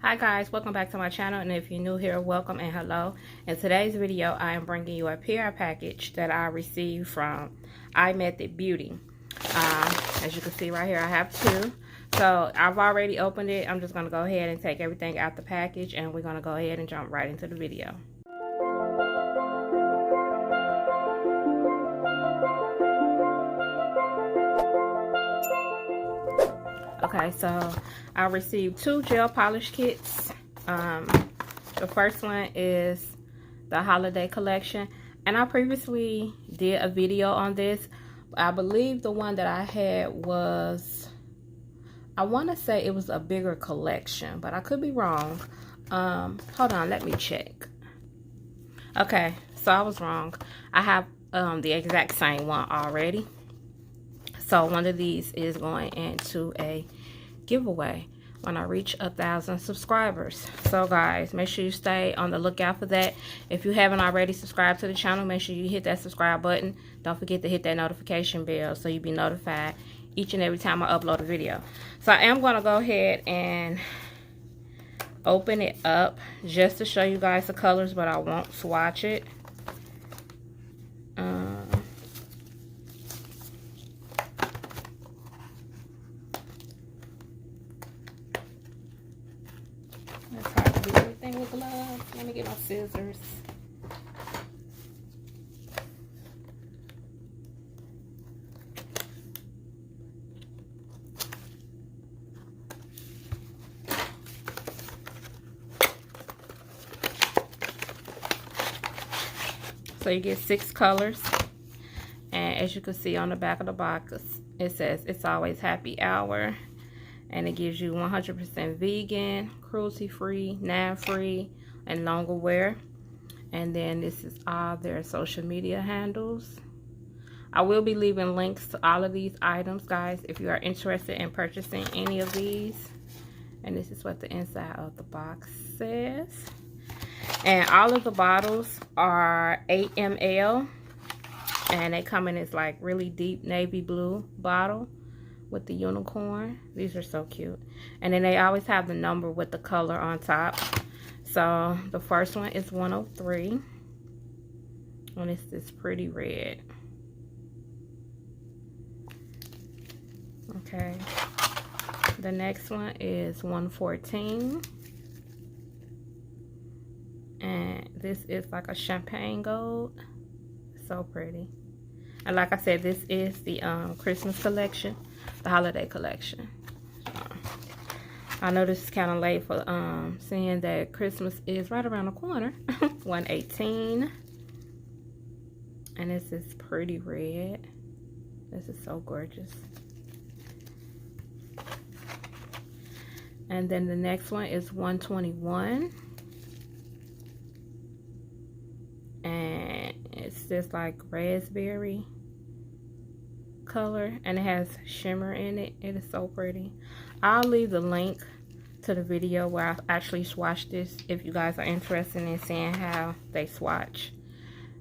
Hi guys, welcome back to my channel, and if you're new here, welcome and hello. In today's video, I am bringing you a PR package that I received from IMethod Beauty. As you can see right here, I have two. So I've already opened it. I'm just going to go ahead and take everything out the package, and we're going to go ahead and jump right into the video. Okay, so I received two gel polish kits. The first one is the holiday collection, and I previously did a video on this. I believe the one that I had was, I want to say it was a bigger collection, but I could be wrong. Hold on, let me check. Okay, so I was wrong. I have the exact same one already. So one of these is going into a giveaway when I reach 1,000 subscribers. So guys, make sure you stay on the lookout for that. If you haven't already subscribed to the channel, make sure you hit that subscribe button. Don't forget to hit that notification bell so you'll be notified each and every time I upload a video. So I am going to go ahead and open it up just to show you guys the colors, but I won't swatch it. It's hard to do everything with gloves. Let me get my scissors. So you get 6 colors, and as you can see on the back of the box, it says it's always happy hour, and it gives you 100% vegan, cruelty-free, nab-free, and longer wear. And then this is all their social media handles. I will be leaving links to all of these items, guys, if you are interested in purchasing any of these. And this is what the inside of the box says. And all of the bottles are 8 ml, and they come in this like really deep navy blue bottle with the unicorn. These are so cute. And then they always have the number with the color on top. So the first one is 103, and it's this pretty red. Okay, the next one is 114. And this is like a champagne gold. So pretty. And like I said, this is the Christmas collection, the holiday collection. I know this is kind of late for seeing that Christmas is right around the corner. 118. And this is pretty red. This is so gorgeous. And then the next one is 121. And it's this like raspberry color, and it has shimmer in it. It is so pretty. I'll leave the link to the video where I actually swatched this if you guys are interested in seeing how they swatch.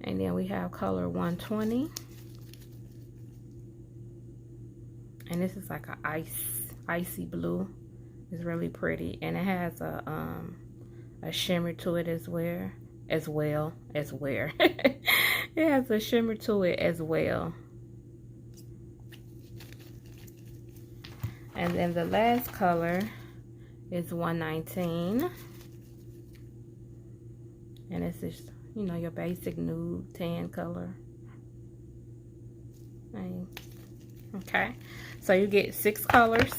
And then we have color 120, and this is like a icy blue. It's really pretty, and it has a shimmer to it as well. It has a shimmer to it as well. And then the last color is 119, and it's just, you know, your basic nude tan color. Okay, so you get 6 colors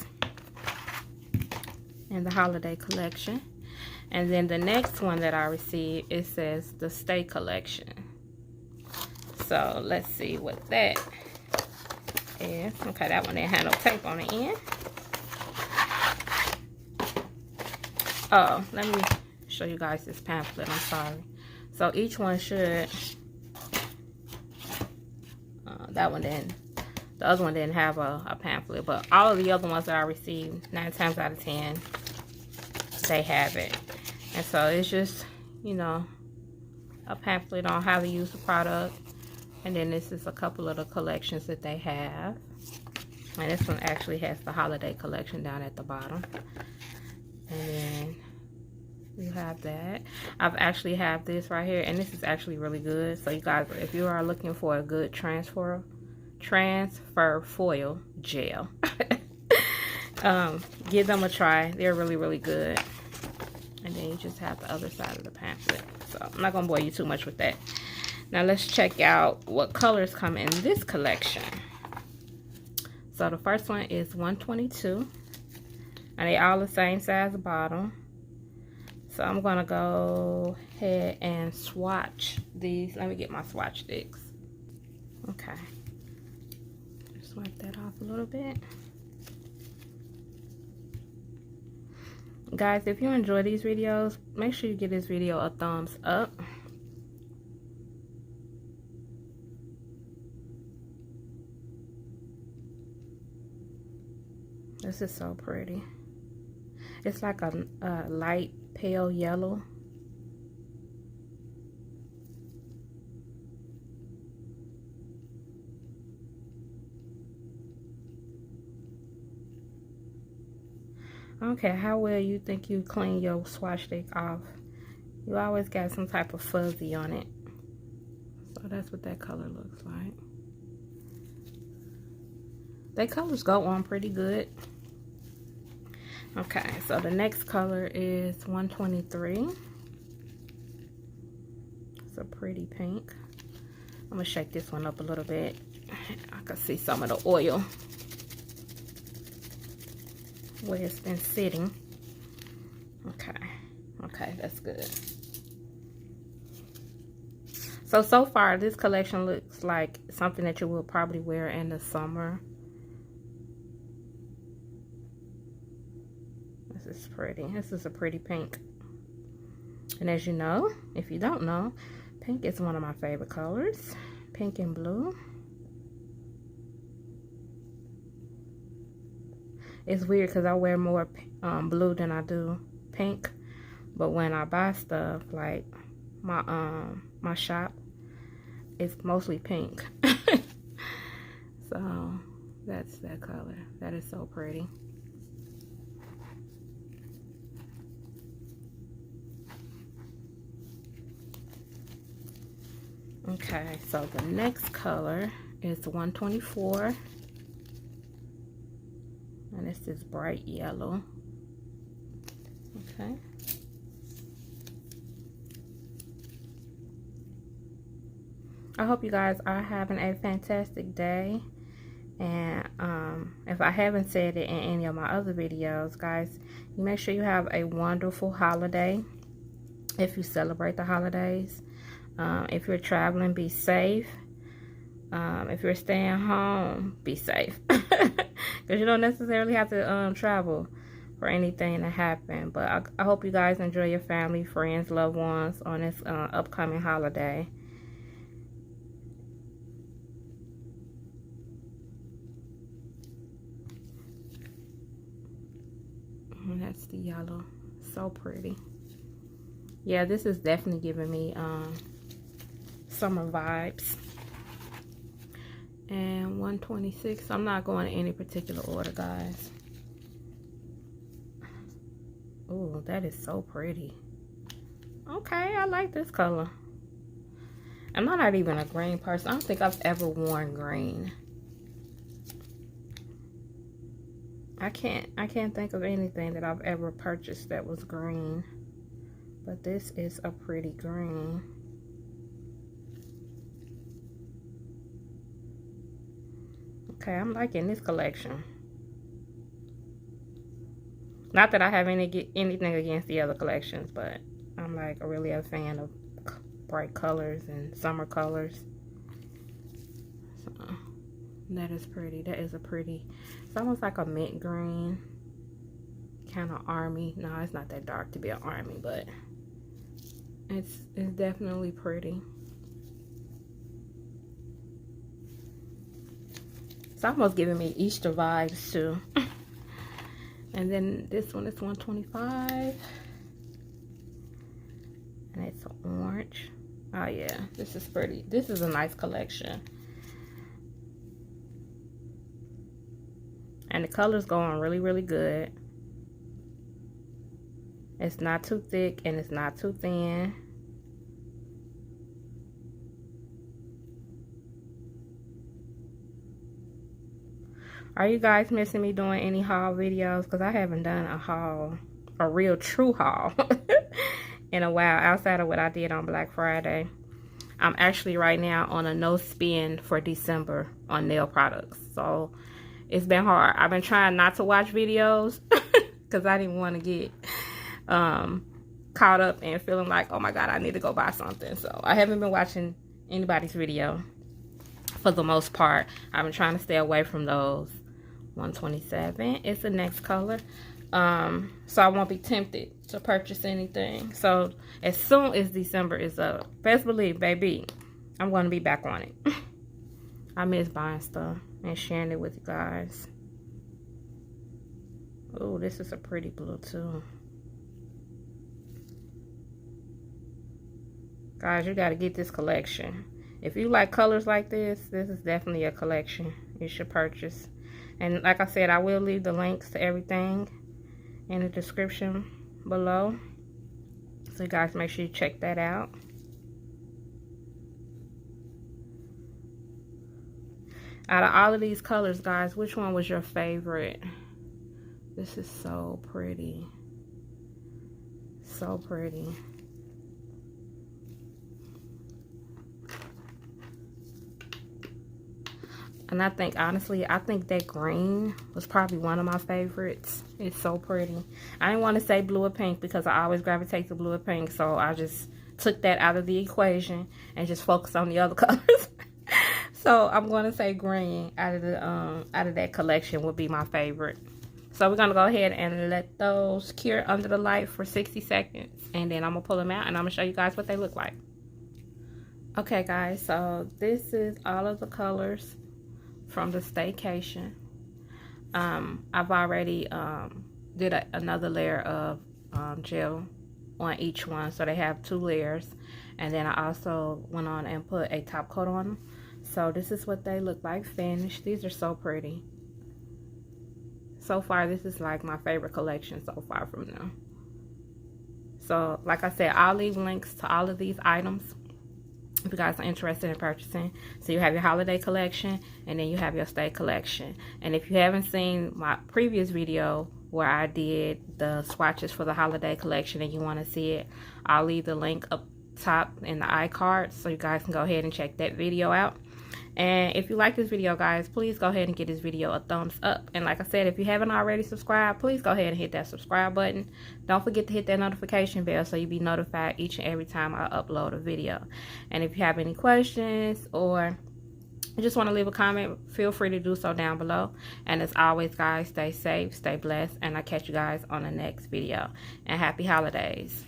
in the holiday collection. And then the next one that I received, it says the Stay collection. So let's see what that is. Okay, that one didn't have no tape on the end. Oh, let me show you guys this pamphlet. I'm sorry. So each one should, that one didn't, the other one didn't have a pamphlet, but all of the other ones that I received, 9 times out of 10, they have it. And so it's just, you know, a pamphlet on how to use the product. And then this is a couple of the collections that they have. And this one actually has the holiday collection down at the bottom. And then have that. I've actually have this right here, and this is actually really good. So you guys, if you are looking for a good transfer foil gel, give them a try. They're really, really good. And then you just have the other side of the pamphlet. So I'm not gonna bore you too much with that. Now let's check out what colors come in this collection. So the first one is 122. And they all the same size bottle. So I'm gonna go ahead and swatch these. Let me get my swatch sticks. Okay. Just wipe that off a little bit. Guys, if you enjoy these videos, make sure you give this video a thumbs up. This is so pretty. It's like a light pale yellow. I don't care how well you think you clean your swatch stick off, you always got some type of fuzzy on it. So that's what that color looks like. Their colors go on pretty good. Okay, so the next color is 123. It's a pretty pink. I'm gonna shake this one up a little bit. I can see some of the oil where it's been sitting. Okay, that's good. So far this collection looks like something that you will probably wear in the summer. This is pretty. This is a pretty pink. And as you know, if you don't know, pink is one of my favorite colors. Pink and blue. It's weird because I wear more blue than I do pink. But when I buy stuff like my shop, it's mostly pink. So that's that color. That is so pretty. Okay, so the next color is 124. And it's this bright yellow. Okay. I hope you guys are having a fantastic day. And if I haven't said it in any of my other videos, guys, you make sure you have a wonderful holiday if you celebrate the holidays. If you're traveling, be safe. If you're staying home, be safe. Because you don't necessarily have to travel for anything to happen. But I hope you guys enjoy your family, friends, loved ones on this upcoming holiday. And that's the yellow. So pretty. Yeah, this is definitely giving me summer vibes. And 126. I'm not going in any particular order, guys. Oh, that is so pretty. Okay, I like this color. I'm not even a green person. I don't think I've ever worn green. I can't think of anything that I've ever purchased that was green. But this is a pretty green. Okay, I'm liking this collection. Not that I have anything against the other collections, but I'm like really a fan of bright colors and summer colors. So that is pretty. That is a pretty. It's almost like a mint green, kind of army. No, it's not that dark to be an army, but it's definitely pretty. It's almost giving me Easter vibes too. And then this one is 125. And it's orange. Oh yeah, this is pretty. This is a nice collection. And the colors go on really, really good. It's not too thick and it's not too thin. Are you guys missing me doing any haul videos? Because I haven't done a haul, a real true haul in a while, outside of what I did on Black Friday. I'm actually right now on a no spend for December on nail products. So it's been hard. I've been trying not to watch videos because I didn't want to get caught up and feeling like, oh my God, I need to go buy something. So I haven't been watching anybody's video for the most part. I've been trying to stay away from those. 127 is the next color. So I won't be tempted to purchase anything. So as soon as December is up, best believe, baby, I'm going to be back on it. I miss buying stuff and sharing it with you guys. Oh, this is a pretty blue too. Guys, you got to get this collection. If you like colors like this is definitely a collection you should purchase. And like I said, I will leave the links to everything in the description below. So you guys make sure you check that out. Out of all of these colors, guys, which one was your favorite? This is so pretty. So pretty. And I think, honestly, I think that green was probably one of my favorites. It's so pretty. I didn't want to say blue or pink because I always gravitate to blue or pink. So I just took that out of the equation and just focused on the other colors. So I'm going to say green out of that collection would be my favorite. So we're going to go ahead and let those cure under the light for 60 seconds. And then I'm going to pull them out and I'm going to show you guys what they look like. Okay, guys. So this is all of the colors from the Cation. I've already did another layer of gel on each one, so they have 2 layers, and then I also went on and put a top coat on them. So this is what they look like finished. These are so pretty. So far, this is like my favorite collection so far from them. So like I said, I'll leave links to all of these items if you guys are interested in purchasing. So you have your holiday collection and then you have your stay collection. And if you haven't seen my previous video where I did the swatches for the holiday collection and you want to see it, I'll leave the link up top in the iCard so you guys can go ahead and check that video out. And if you like this video, guys, please go ahead and give this video a thumbs up. And like I said, if you haven't already subscribed, please go ahead and hit that subscribe button. Don't forget to hit that notification bell so you'll be notified each and every time I upload a video. And if you have any questions or you just want to leave a comment, feel free to do so down below. And as always, guys, stay safe, stay blessed, and I'll catch you guys on the next video. And happy holidays.